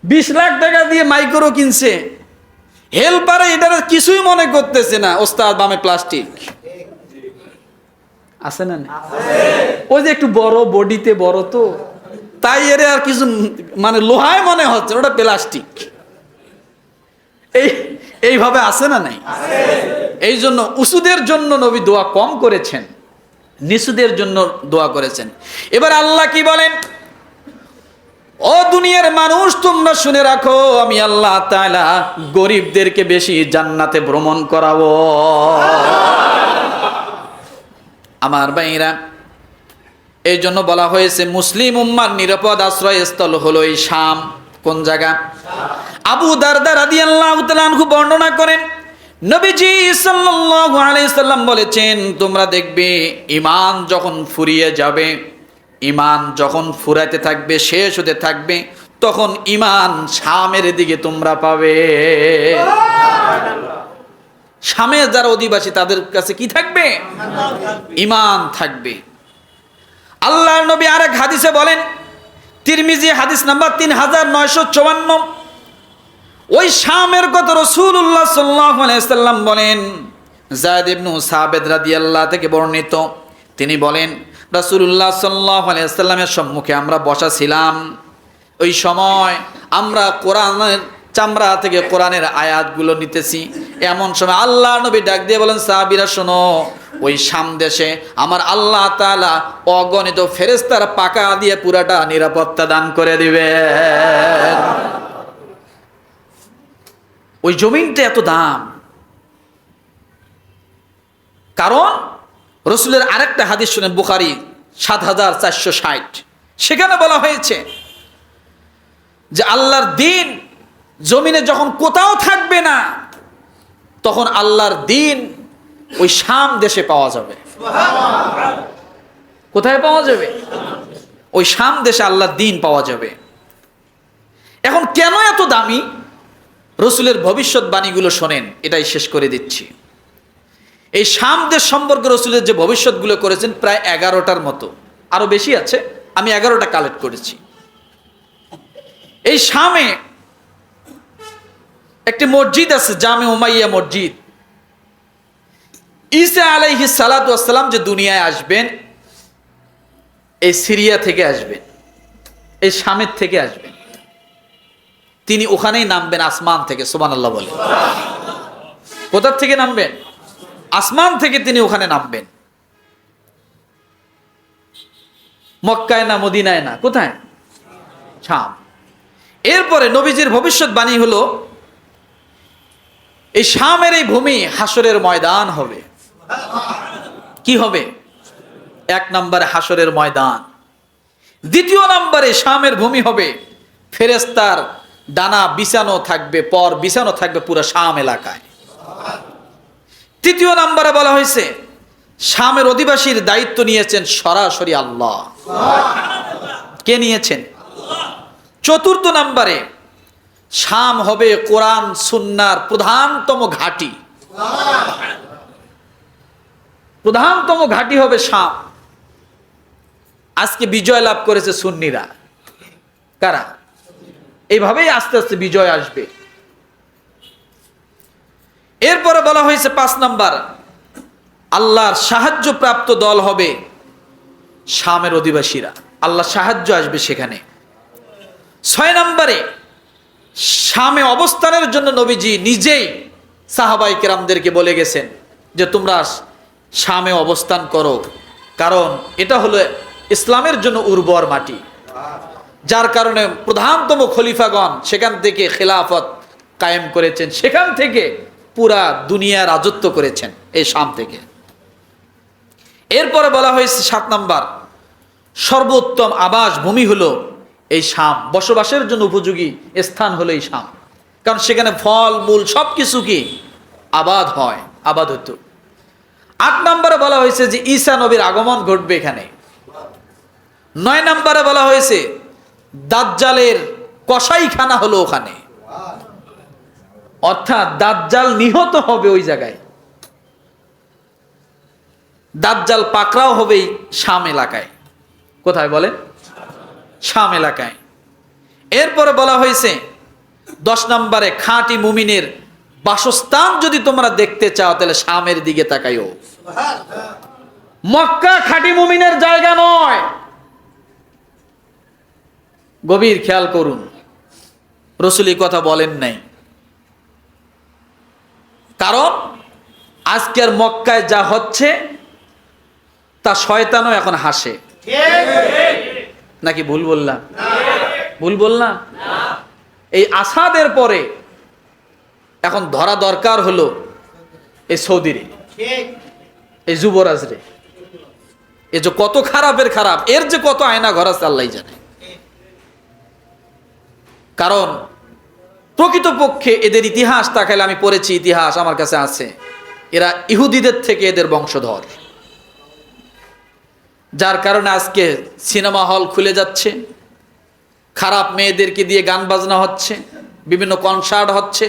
20 লাখ টাকা দিয়ে মাইক্রো কিনছে, হেল্পারে এটা কিছুই মনে করতেছে না, ওস্তাদ বামে প্লাস্টিক আছে না? ওই যে একটু বড়, বডিতে বড়, তো তাই এর আর কিছু মানে লোহায় মনে হচ্ছে, ওটা প্লাস্টিক। এইভাবে আছে না নাই? এই জন্য উসুদের জন্য নবী দোয়া কম করেছেন, নিচুদের জন্য দোয়া করেছেন। এবার আল্লাহ কি বলেন? ও দুনিয়ার মানুষ, তোমরা শুনে রাখো, আমি আল্লাহ তাআলা গরিবদেরকে বেশি জান্নাতে ভ্রমণ করাবো। আমার ভাইরা, এই জন্য বলা হয়েছে মুসলিম উম্মার নিরাপদ আশ্রয়স্থল হলো এই শাম। কোন জায়গা? আবু দারদা রাদিয়াল্লাহু তাআলা আনহু বর্ণনা করেন, নবীজি সাল্লাল্লাহু আলাইহি সাল্লাম বলেছেন, তোমরা দেখবে ঈমান যখন ফুরিয়ে যাবে, ঈমান যখন ফুরাইতে থাকবে, শেষ হতে থাকবে, তখন ঈমান শামের দিকে তোমরা পাবে। শামের যারা অধিবাসী তাদের কাছে কি থাকবে? ঈমান থাকবে। আল্লাহর নবী আরেক হাদিসে বলেন, তিরমিজি হাদিস নাম্বার 3954, ওই শামের কথা রাসূলুল্লাহ সাল্লাল্লাহু আলাইহি সাল্লাম বলেন, যায়েদ ইবনে সাবিত রাদিয়াল্লাহু থেকে বর্ণিত, তিনি বলেন রাসূলুল্লাহ সাল্লাল্লাহু আলাইহি সাল্লামের সম্মুখে আমরা বসা ছিলাম। ওই সময় আমরা কোরআনের চামড়া থেকে কোরআনের আয়াতগুলো নিতেছি। এমন সময় আল্লাহ নবী ডাক দিয়ে বলেন, সাহাবীরা শোনো, ওই শাম দেশে আমার আল্লাহ তাআলা অগণিত ফেরেশতার পাকা দিয়ে পুরাটা নিরাপত্তা দান করে দিবেন। ওই জমিনটা এত দাম, কারণ রসুলের আরেকটা হাদিস শুনেন, বুখারী ৭৪৬০, সেখানে বলা হয়েছে যে আল্লাহর দ্বীন জমিনে যখন কোথাও থাকবে না, তখন আল্লাহর দ্বীন ওই শাম দেশে পাওয়া যাবে। কোথায় পাওয়া যাবে? ওই শাম দেশে আল্লাহর দ্বীন পাওয়া যাবে। এখন কেন এত দামি? রসুলের ভবিষ্যৎবাণীগুলো শোনেন, এটাই শেষ করে দিচ্ছি। এই শাম দেশ সম্পর্কে রসুলের যে ভবিষ্যৎগুলো করেছেন প্রায় 11টার মতো, আরো বেশি আছে, আমি 11টা কালেক্ট করেছি। এই শামে একটি মসজিদ আছে, জামে উমাইয়া মসজিদ। ঈসা আলাইহিস সালাতু ওয়াস সালাম যে দুনিয়ায় আসবেন, এই সিরিয়া থেকে আসবেন, এই শামের থেকে আসবেন, তিনি ওখানেই নামবেন আসমান থেকে। সুবহানাল্লাহ বলে। কোথা থেকে নামবেন? আসমান থেকে তিনি ওখানে নামবেন। মক্কায় না, মদিনায় না, কোথায়? শাম। এরপরে নবীজির ভবিষ্যৎবাণী হলো, এই শামের এই ভূমি হাসরের ময়দান হবে। কি হবে? 1 নম্বরে হাসরের ময়দান। 2য় নম্বরে শামের ভূমি হবে ফেরেশতার ডানা বিছানো থাকবে, পর বিছানো থাকবে পুরো শাম এলাকায়। 3য় নম্বরে বলা হয়েছে শামের অধিবাসীর দায়িত্ব নিয়েছেন সরাসরি আল্লাহ। কে নিয়েছেন? 4র্থ নম্বরে শাম হবে কোরআন সুন্নাহর প্রধানতম ঘাঁটি। প্রধানতম ঘাঁটি হবে শাম। আজকে বিজয় লাভ করেছে সুন্নিরা। কারা? এইভাবেই আস্তে আস্তে বিজয় আসবে। এরপরে বলা হয়েছে 5 নম্বর, আল্লাহর সাহায্য প্রাপ্ত দল হবে শামের অধিবাসীরা, আল্লাহ সাহায্য আসবে সেখানে। 6 নম্বরে শামে অবস্থানের জন্য নবীজি নিজেই সাহাবায়ে কেরামদেরকে বলে গেছেন যে তোমরা শামে অবস্থান করো, কারণ এটা হলো ইসলামের জন্য উর্বর মাটি, যার কারণে প্রধানতম খলিফাগণ সেখান থেকে খেলাফত কায়েম করেছেন, সেখান থেকে পুরা দুনিয়া রাজত্ব করেছেন এই শাম থেকে। এরপরে বলা হয়েছে 7 নম্বর, সর্বোত্তম আবাস ভূমি হলো এই শাম, বসবাসের জন্য উপযোগী স্থান হলো এই শাম, কারণ সেখানে ফল মূল সবকিছু কি আবাদ হয়, আবাদ হতো। 8 নম্বরে বলা হয়েছে যে ঈসা নবীর আগমন ঘটবে এখানে। 9 নম্বরে বলা হয়েছে দাজ্জালের কসাইখানা হলো ওখানে, অর্থাৎ দাজ্জাল নিহত হবে ওই জায়গায়, দাজ্জাল পাকড়াও হবে শাম এলাকায়। কোথায় বলেন? শাম এলাকায়। এরপরে বলা হয়েছে 10 নম্বরে, খাঁটি মুমিনের বাসস্থান যদি তোমরা দেখতে চাও তাহলে শামের দিকে তাকাইও। মক্কা খাঁটি মুমিনের জায়গা নয়। গভীর খেয়াল করুন, রাসূল এই কথা বলেন নাই। কারণ আজকের মক্কায় যা হচ্ছে তা শয়তানও এখন হাসে। নাকি ভুল বললাম? ভুল বললাম? এই আসাদের পরে এখন ধরা দরকার হলো এই সৌদিরে, এই যুবরাজরে। এ যে কত খারাপের খারাপ, এর যে কত আয়না ঘর আছে আল্লাহই জানে। কারণ প্রকৃতপক্ষে এদের ইতিহাস তাকাইলে, আমি পড়েছি ইতিহাস আমার কাছে আছে, এরা ইহুদিদের থেকে এদের বংশধর। যার কারণে আজকে সিনেমা হল খুলে যাচ্ছে, খারাপ মেয়েদেরকে দিয়ে গান বাজনা হচ্ছে, বিভিন্ন কনসার্ট হচ্ছে,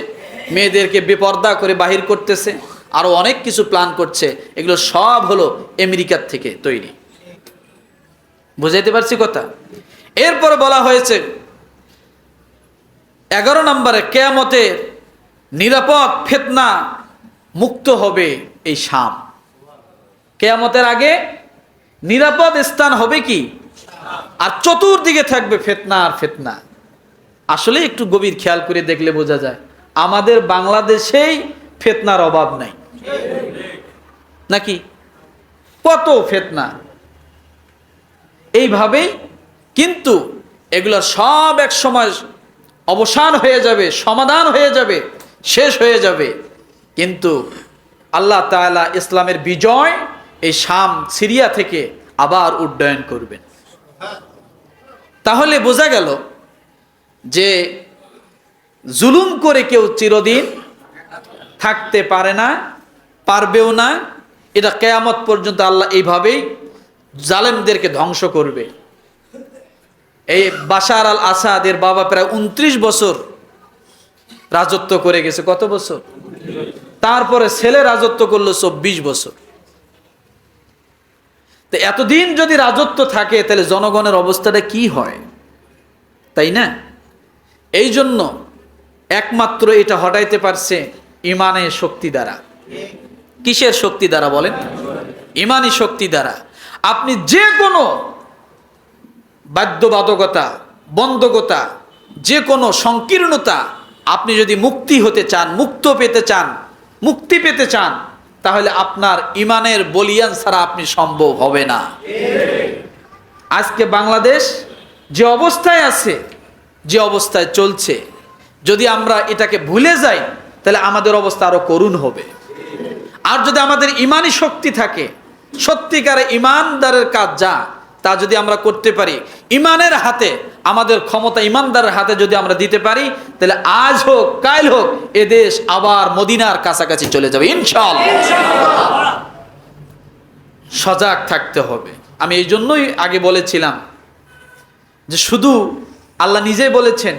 মেয়েদেরকে বেপর্দা করে বাহির করতেছে, আরো অনেক কিছু প্ল্যান করছে। এগুলো সব হলো আমেরিকার থেকে তৈরি। বুঝাইতে পারছি কথা? এরপর বলা হয়েছে 11 নম্বরে, কিয়ামতের নিরাপদ ফিতনা মুক্ত হবে এই শাম। কিয়ামতের আগে নিরাপদ স্থান হবে কি? আর চতুর্দিকে থাকবে ফিতনা আর ফিতনা। আসলে একটু গভীর খেয়াল করে দেখলে বোঝা যায় আমাদের বাংলাদেশেই ফিতনার অভাব নাই, নাকি? কত ফিতনা এইভাবেই, কিন্তু এগুলো সব এক সময় অবসান হয়ে যাবে, সমাধান হয়ে যাবে, শেষ হয়ে যাবে। কিন্তু আল্লাহ তাআলা ইসলামের বিজয় এই শাম সিরিয়া থেকে আবার উড্ডয়ন করবেন। তাহলে বোঝা গেল যে জুলুম করে কেউ চিরদিন থাকতে পারে না, পারবেও না। এটা কিয়ামত পর্যন্ত আল্লাহ এইভাবেই জালেমদেরকে ধ্বংস করবে। এই বাশার আল আসাদের বাবা প্রায় 29 বছর রাজত্ব করে গেছে। কত বছর? তারপরে ছেলে রাজত্ব করলো 24 বছর। তো এতদিন যদি রাজত্ব থাকে তাহলে জনগণের অবস্থাটা কি হয়, তাই না? এই জন্য একমাত্র এটা হটাইতে পারছে ইমানের শক্তি দ্বারা। কিসের শক্তি দ্বারা বলেন? ইমানি শক্তি দ্বারা। আপনি যে কোনো বাধ্যবাধকতা, বন্ধকতা, যে কোনো সংকীর্ণতা, আপনি যদি মুক্তি হতে চান, মুক্তি পেতে চান, তাহলে আপনার ইমানের বলিয়ান ছাড়া আপনি সম্ভব হবে না। আজকে বাংলাদেশ যে অবস্থায় আছে, যে অবস্থায় চলছে, যদি আমরা এটাকে ভুলে যাই তাহলে আমাদের অবস্থা আরো করুণ হবে। আর যদি আমাদের ইমানি শক্তি থাকে, সত্যিকারে ইমানদারের কাজ যা তা যদি আমরা করতে পারি, ইমানের হাতে আমাদের ক্ষমতা ইমানদারের হাতে যদি আমরা দিতে পারি, তাহলে আজ হোক কাল হোক এ দেশ আবার মদিনার কাছাকাছি চলে যাবে ইনশাআল্লাহ। সজাগ থাকতে হবে। আমি এই জন্যই আগে বলেছিলাম যে শুধু আল্লাহ নিজেই বলেছেন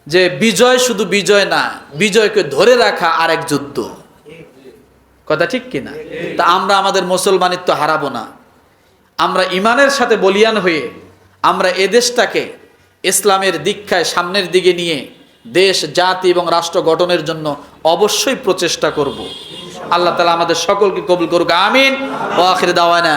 যে বিজয় শুধু বিজয় না, বিজয়কে ধরে রাখা আরেক যুদ্ধ। কথা ঠিক কিনা? তা আমরা আমাদের মুসলমানিত্ব হারাবো না। আমরা ইমানের সাথে বলিয়ান হয়ে আমরা এ দেশটাকে ইসলামের দীক্ষায় সামনের দিকে নিয়ে দেশ, জাতি এবং রাষ্ট্র গঠনের জন্য অবশ্যই প্রচেষ্টা করব। আল্লাহ তাআলা আমাদের সকলকে কবুল করুক। আমিন। ওয়া আখির দাওয়ানা।